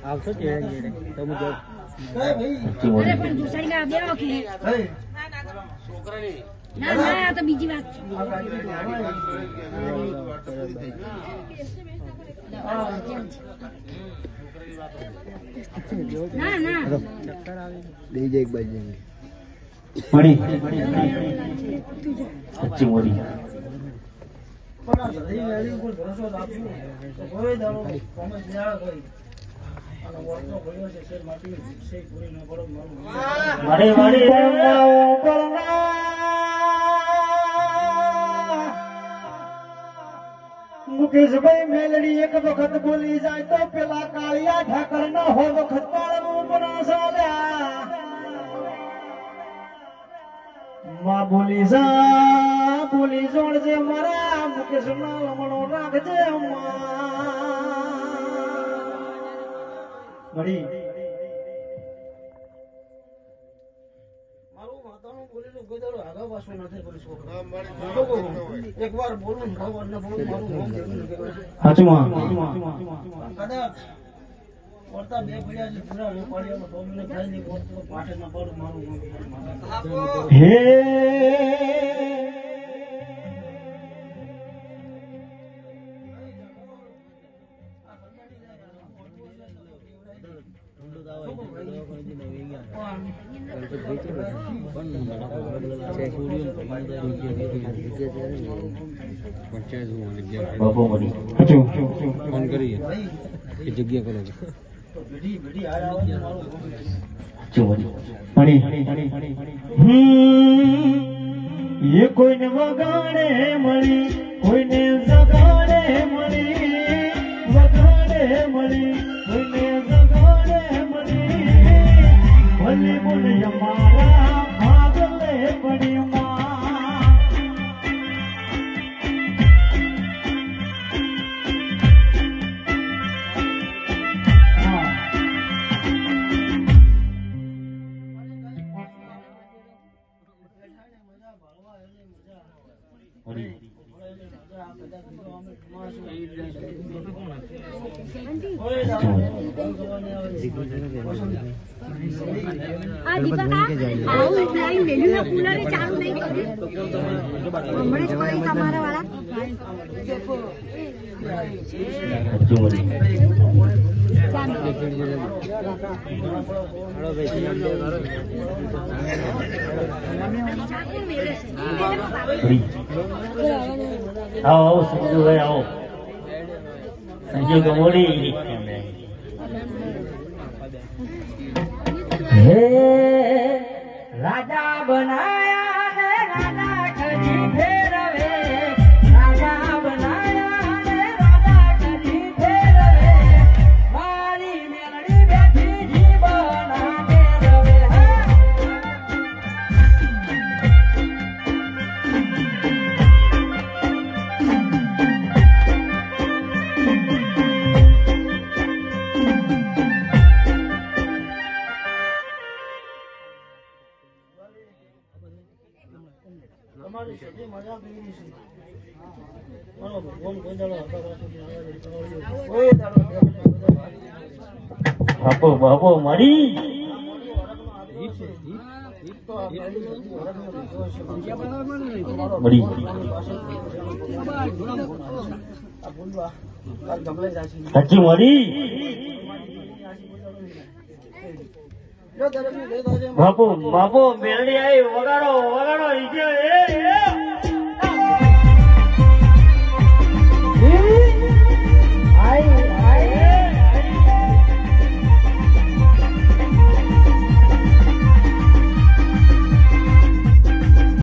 આવશો કે તો મુજબ અરે પણ દુસરી ના દેવો કે છોકરાની ના ના આ તો બીજી વાત છે ના ના દે જે એક બાજુ મળી સચ્ચી મોડી મારી મારી મુકેશભાઈ મેલડી એક વખત બોલી જાય તો પેલા કાળિયા ઠાકર ના હો વખત પાળવું બનાસો માં બોલી જોડજે મારા મુકેશ ના લમણો રાખજે મળી એક વાર બોલું ખબર ન બોલું સાચું વર્તા બે પડ્યા છે પૂરા વેપારીઓ ટોમને ખાઈ પાઠે ના પડું મારું હે બાપુ મળી ફોન કરીએ એ જગ્યા કરો એ કોઈને વગાડે મળી કોઈને જગાડે મળી વગાડે મળી કોઈને જગાડે મળી ભલે બોલે અમારા ભાગલે પડી आओ संजू भाई आओ संजू गमोड़ी हे राजा बनाया ने राजा कजी फेरवे राजा बनाया ने राजा कजी फेरवे मारी मेलड़ी बैठी जीवना फेरवे બાપો બાપો મળી મળી સાચી મળી બાપુ બાપુ મેલડી આવી વગાડો વગાડો